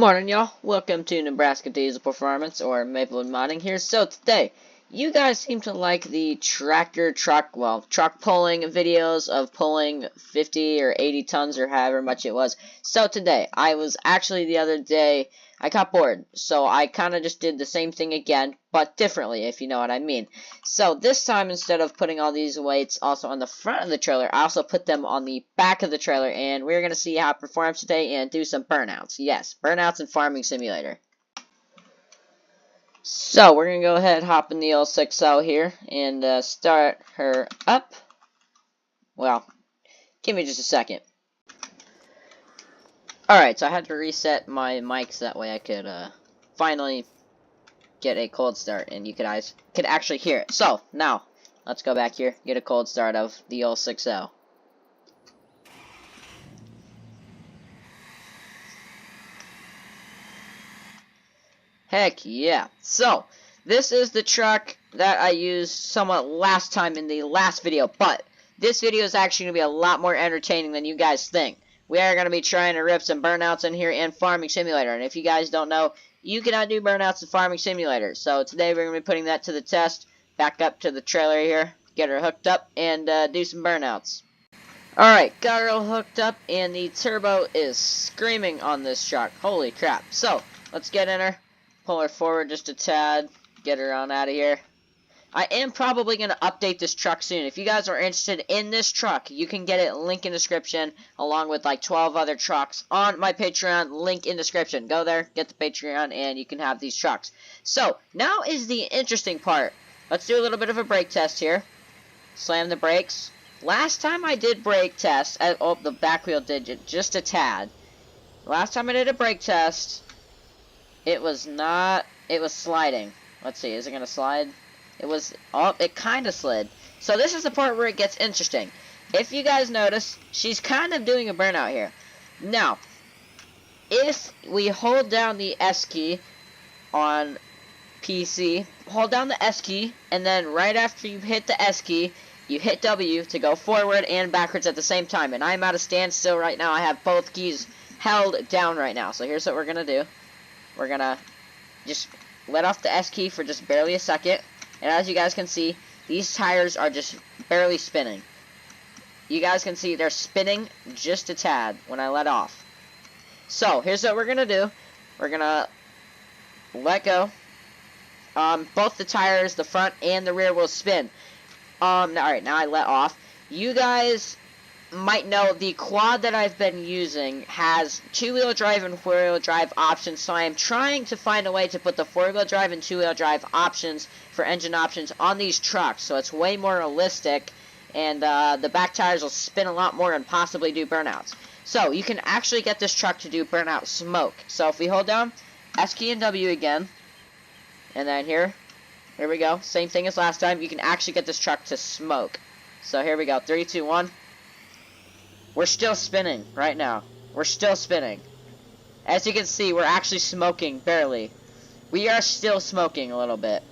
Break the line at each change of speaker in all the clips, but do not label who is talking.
Morning, y'all. Welcome to Nebraska Diesel Performance, or Maplewood Modding here. So today, you guys seem to like the truck pulling videos of pulling 50 or 80 tons or however much it was. So today, the other day, I got bored. So I kind of just did the same thing again, but differently, if you know what I mean. So this time, instead of putting all these weights also on the front of the trailer, I also put them on the back of the trailer, and we're going to see how it performs today and do some burnouts. Yes, burnouts in Farming Simulator. So we're going to go ahead and hop in the old 6L here and start her up. Well, give me just a second. Alright, so I had to reset my mics, that way I could finally get a cold start and you guys could actually hear it. So, now, let's go back here, get a cold start of the old 6L. Heck yeah. So, this is the truck that I used somewhat last time in the last video, but this video is actually going to be a lot more entertaining than you guys think. We are going to be trying to rip some burnouts in here in Farming Simulator, and if you guys don't know, you cannot do burnouts in Farming Simulator. So today we're going to be putting that to the test, back up to the trailer here, get her hooked up, and do some burnouts. Alright, got her all hooked up, and the turbo is screaming on this truck. Holy crap. So, let's get in her, pull her forward just a tad, get her on out of here. I am probably going to update this truck soon. If you guys are interested in this truck, you can get it, link in description, along with like 12 other trucks on my Patreon, link in description. Go there, get the Patreon, and you can have these trucks. So, now is the interesting part. Let's do a little bit of a brake test here. Slam the brakes. Last time I did brake test, the back wheel did just a tad. Last time I did a brake test, it was sliding. Let's see, is it going to slide? It kind of slid. So this is the part where it gets interesting. If you guys notice, she's kind of doing a burnout here. Now, if we hold down the S key on PC, hold down the S key, and then right after you hit the S key, you hit W to go forward and backwards at the same time. And I'm at a standstill right now. I have both keys held down right now. So here's what we're going to do. We're going to just let off the S key for just barely a second. And as you guys can see, these tires are just barely spinning. You guys can see they're spinning just a tad when I let off. So, here's what we're going to do. We're going to let go. Both the tires, the front and the rear, will spin. Alright, now I let off. You guys might know the quad that I've been using has 2-wheel drive and 4-wheel drive options, so I am trying to find a way to put the 4-wheel drive and 2-wheel drive options for engine options on these trucks, so it's way more realistic, and the back tires will spin a lot more and possibly do burnouts. So you can actually get this truck to do burnout smoke. So if we hold down S key and W again, and then here we go, same thing as last time, you can actually get this truck to smoke. So here we go, 3, 2, 1. We're still spinning right now. We're still spinning. As you can see, we're actually smoking, barely. We are still smoking a little bit.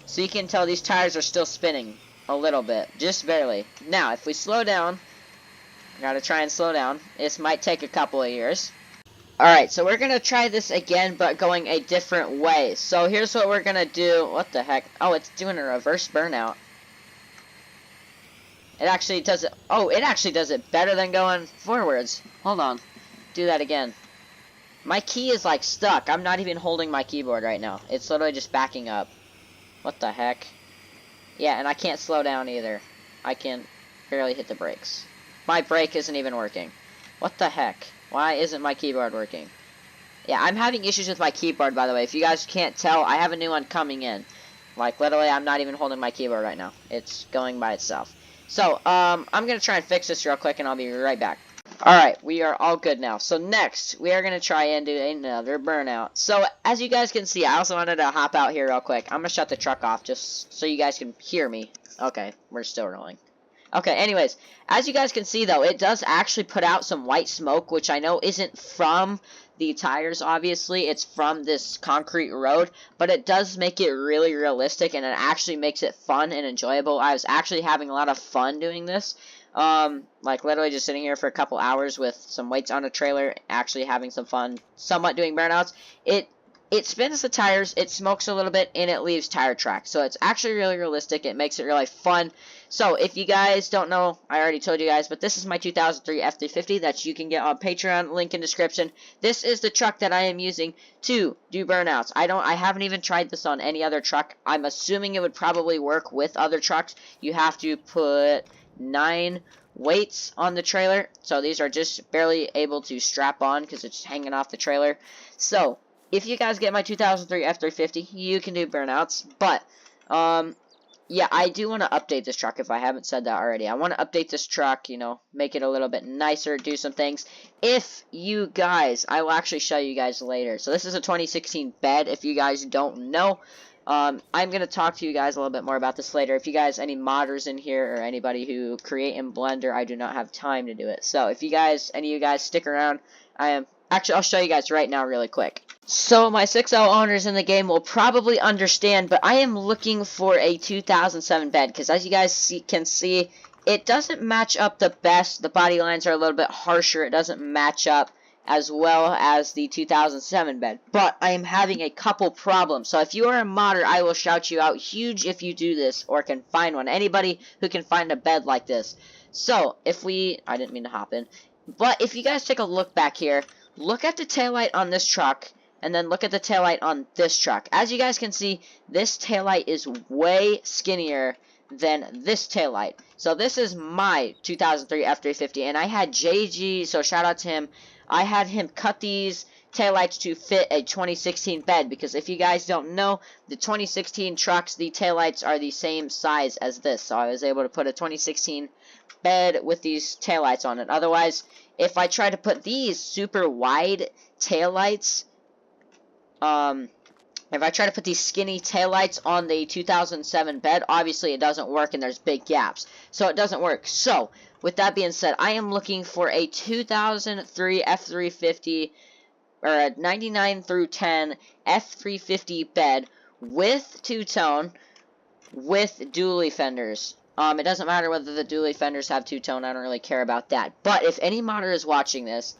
So you can tell these tires are still spinning a little bit, just barely. Now, if we slow down, gotta try and slow down. This might take a couple of years. Alright, so we're gonna try this again, but going a different way. So here's what we're gonna do. What the heck? Oh, it's doing a reverse burnout. It actually does it. Oh, it actually does it better than going forwards. Hold on. Do that again. My key is like stuck. I'm not even holding my keyboard right now. It's literally just backing up. What the heck? Yeah, and I can't slow down either. I can barely hit the brakes. My brake isn't even working. What the heck? Why isn't my keyboard working? Yeah, I'm having issues with my keyboard, by the way. If you guys can't tell, I have a new one coming in. Like, literally, I'm not even holding my keyboard right now. It's going by itself. So, I'm going to try and fix this real quick, and I'll be right back. Alright, we are all good now. So, next, we are going to try and do another burnout. So, as you guys can see, I also wanted to hop out here real quick. I'm going to shut the truck off just so you guys can hear me. Okay, we're still rolling. Okay, anyways, as you guys can see, though, it does actually put out some white smoke, which I know isn't from the tires, obviously. It's from this concrete road, but it does make it really realistic, and it actually makes it fun and enjoyable. I was actually having a lot of fun doing this. Like literally just sitting here for a couple hours with some weights on a trailer, actually having some fun, somewhat doing burnouts. It spins the tires, it smokes a little bit, and it leaves tire tracks. So it's actually really realistic. It makes it really fun. So if you guys don't know, I already told you guys, but this is my 2003 F350 that you can get on Patreon, link in description. This is the truck that I am using to do burnouts. I haven't even tried this on any other truck. I'm assuming it would probably work with other trucks. You have to put 9 weights on the trailer. So these are just barely able to strap on because it's hanging off the trailer. So if you guys get my 2003 F350, you can do burnouts. But, yeah, I do want to update this truck if I haven't said that already. I want to update this truck, you know, make it a little bit nicer, do some things. If you guys, I will actually show you guys later. So this is a 2016 bed, if you guys don't know. I'm going to talk to you guys a little bit more about this later. If you guys, any modders in here or anybody who create in Blender, I do not have time to do it. So if you guys, any of you guys stick around, actually, I'll show you guys right now really quick. So my 6L owners in the game will probably understand, but I am looking for a 2007 bed, because as you guys can see, it doesn't match up the best. The body lines are a little bit harsher. It doesn't match up as well as the 2007 bed. But I am having a couple problems. So if you are a modder, I will shout you out huge if you do this or can find one. Anybody who can find a bed like this. So if I didn't mean to hop in. But if you guys take a look back here, look at the taillight on this truck, and then look at the taillight on this truck. As you guys can see, this taillight is way skinnier than this taillight. So this is my 2003 F350, and I had JG, so shout out to him. I had him cut these taillights to fit a 2016 bed, because if you guys don't know, the 2016 trucks, the taillights are the same size as this. So I was able to put a 2016 bed with these taillights on it. Otherwise, if I try to put these super wide taillights, if I try to put these skinny taillights on the 2007 bed, obviously it doesn't work and there's big gaps. So it doesn't work. So, with that being said, I am looking for a 2003 F350, or a 99 through 10 F350 bed with two-tone, with dually fenders. It doesn't matter whether the dually fenders have two-tone, I don't really care about that. But if any modder is watching this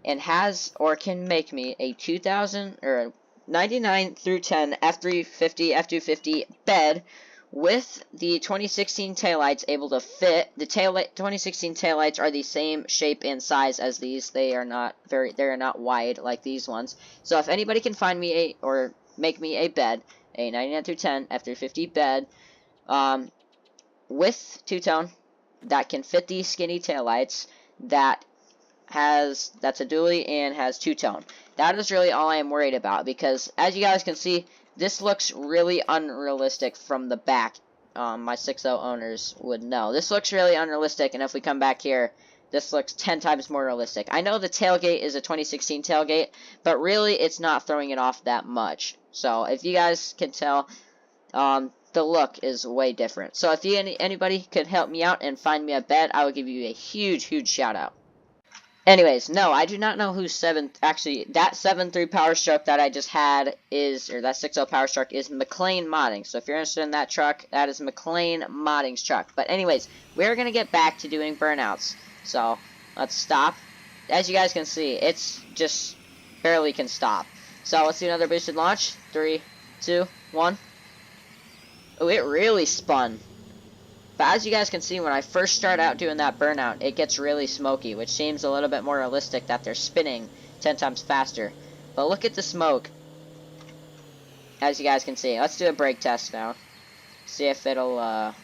and has or can make me a 2000 or a 99 through 10 F350, F250 bed with the 2016 taillights able to fit, the 2016 taillights are the same shape and size as these. They are not wide like these ones. So if anybody can find me or make me a bed, a 99 through 10 F350 bed, with two-tone that can fit these skinny taillights, that's a dually and has two-tone. That is really all I am worried about, because as you guys can see, this looks really unrealistic from the back. My 6.0 owners would know. This looks really unrealistic, and if we come back here, this looks 10 times more realistic. I know the tailgate is a 2016 tailgate, but really it's not throwing it off that much. So if you guys can tell, the look is way different. So if anybody could help me out and find me a bed, I would give you a huge, huge shout out. Anyways, no, I do not know who actually, that 7.3 Power Stroke that I just had is, or that 6.0 Power Stroke is McLean Modding. So if you're interested in that truck, that is McLean Modding's truck. But anyways, we're going to get back to doing burnouts. So, let's stop. As you guys can see, it's just barely can stop. So, let's do another boosted launch. 3, 2, 1. Oh, it really spun. But as you guys can see, when I first start out doing that burnout, it gets really smoky, which seems a little bit more realistic that they're spinning 10 times faster. But look at the smoke. As you guys can see. Let's do a brake test now. See if it'll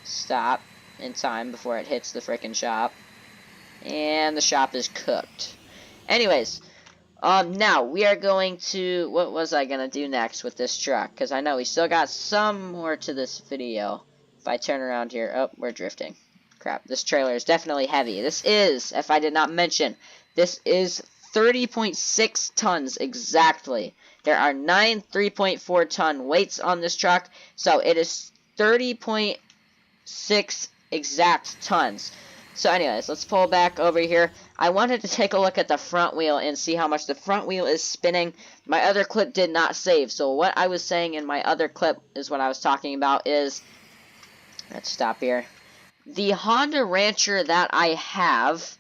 stop in time before it hits the frickin' shop. And the shop is cooked. Anyways, now we are going to, what was I gonna do next with this truck? Because I know we still got some more to this video. If I turn around here, oh, we're drifting. Crap, this trailer is definitely heavy. This is, if I did not mention, this is 30.6 tons exactly. There are 9 3.4 ton weights on this truck, so it is 30.6 exact tons. So anyways, let's pull back over here. I wanted to take a look at the front wheel and see how much the front wheel is spinning. My other clip did not save, so what I was saying in my other clip is what I was talking about is, let's stop here. the Honda Rancher that I have,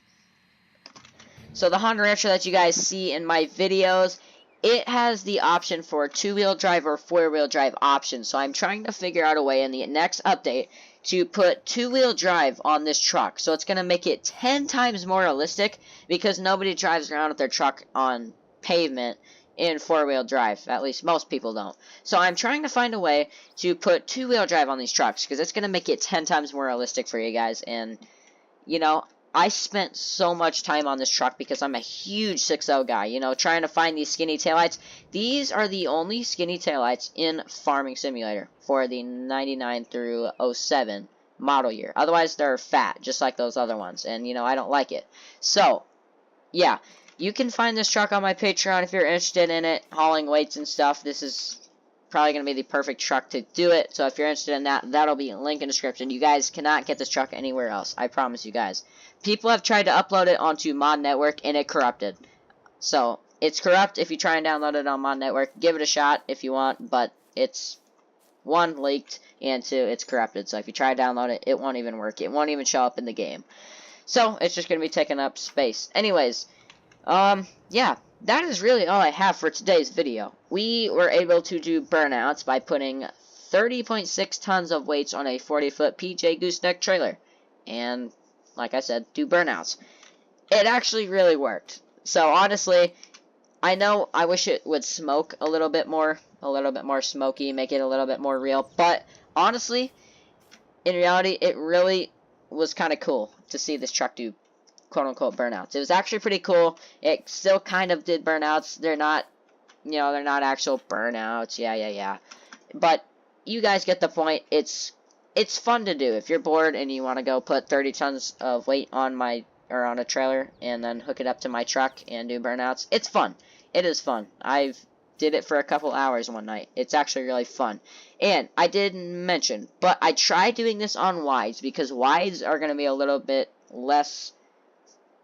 so the Honda Rancher that you guys see in my videos, it has the option for 2-wheel drive or 4-wheel drive option. So I'm trying to figure out a way in the next update to put 2-wheel drive on this truck. So it's going to make it 10 times more realistic, because nobody drives around with their truck on pavement in 4-wheel drive. At least most people don't. So I'm trying to find a way to put 2-wheel drive on these trucks, because it's going to make it 10 times more realistic for you guys. And, you know, I spent so much time on this truck because I'm a huge 6.0 guy, you know, trying to find these skinny taillights. These are the only skinny taillights in Farming Simulator for the 99 through 07 model year. Otherwise, they're fat, just like those other ones, and, you know, I don't like it. So, yeah, you can find this truck on my Patreon if you're interested in it, hauling weights and stuff. This is probably going to be the perfect truck to do it, so if you're interested in that, that'll be a link in the description. You guys cannot get this truck anywhere else, I promise you guys. People have tried to upload it onto Mod Network, and it corrupted. So, it's corrupt if you try and download it on Mod Network. Give it a shot if you want, but it's, 1, leaked, and 2, it's corrupted. So if you try to download it, it won't even work. It won't even show up in the game. So, it's just going to be taking up space. Anyways, yeah, that is really all I have for today's video. We were able to do burnouts by putting 30.6 tons of weights on a 40-foot PJ gooseneck trailer. And, like I said, do burnouts. It actually really worked. So, honestly, I know I wish it would smoke a little bit more smoky, make it a little bit more real. But, honestly, in reality, it really was kind of cool to see this truck do quote-unquote burnouts. It was actually pretty cool. It still kind of did burnouts. They're not, you know, they're not actual burnouts. Yeah. But you guys get the point. It's fun to do. If you're bored and you want to go put 30 tons of weight on on a trailer and then hook it up to my truck and do burnouts, it's fun. It is fun. I've did it for a couple hours one night. It's actually really fun. And I didn't mention, but I tried doing this on wides, because wides are going to be a little bit less,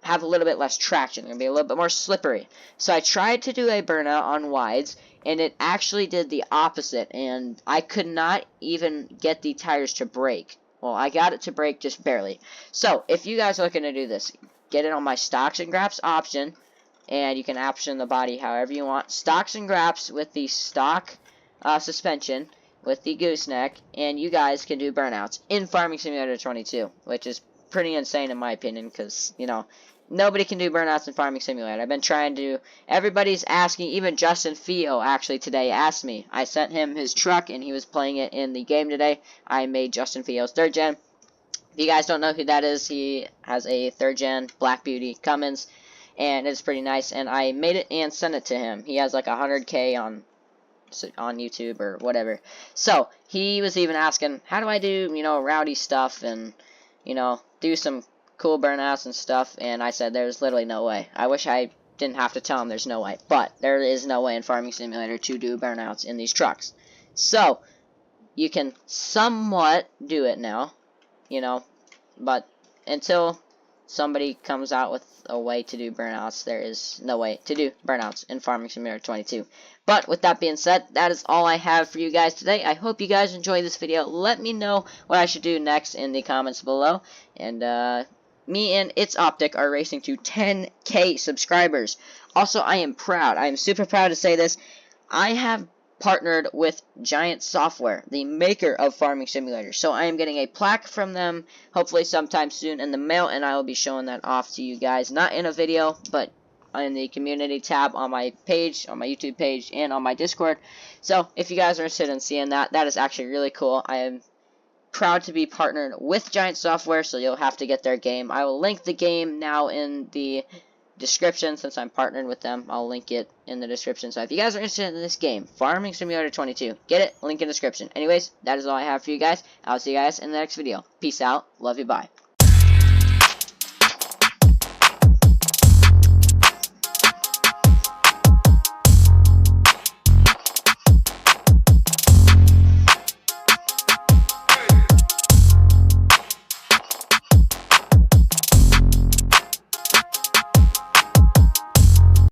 have a little bit less traction. They're going to be a little bit more slippery. So I tried to do a burnout on wides, and it actually did the opposite, and I could not even get the tires to brake. Well, I got it to brake just barely. So, if you guys are looking to do this, get it on my stocks and graps option, and you can option the body however you want. Stocks and graps with the stock suspension, with the gooseneck, and you guys can do burnouts in Farming Simulator 22, which is pretty insane in my opinion, because, you know, nobody can do burnouts in Farming Simulator. I've been trying to, everybody's asking, even Justin Fio actually today asked me. I sent him his truck, and he was playing it in the game today. I made Justin Fio's 3rd gen. If you guys don't know who that is, he has a 3rd gen Black Beauty Cummins, and it's pretty nice, and I made it and sent it to him. He has like 100K on YouTube or whatever. So, he was even asking, how do I do, you know, rowdy stuff and, you know, do some cool burnouts and stuff, and I said there's literally no way. I wish I didn't have to tell him there's no way, but there is no way in Farming Simulator to do burnouts in these trucks. So, you can somewhat do it now, you know, but until somebody comes out with a way to do burnouts, there is no way to do burnouts in Farming Simulator 22. But with that being said, that is all I have for you guys today. I hope you guys enjoyed this video. Let me know what I should do next in the comments below. And me and It's Optic are racing to 10K subscribers. Also, I am proud. I am super proud to say this. I have partnered with Giant Software, the maker of Farming Simulator. So I am getting a plaque from them, hopefully sometime soon in the mail, and I will be showing that off to you guys, not in a video, but in the community tab on my page, on my YouTube page, and on my Discord. So if you guys are interested in seeing that, that is actually really cool. I am proud to be partnered with Giant Software, so you'll have to get their game. I will link the game now in the description, since I'm partnered with them. I'll link it in the description. So if you guys are interested in this game, Farming Simulator 22, get it, link in the description. Anyways, that is all I have for you guys. I'll see you guys in the next video. Peace out. Love you. Bye.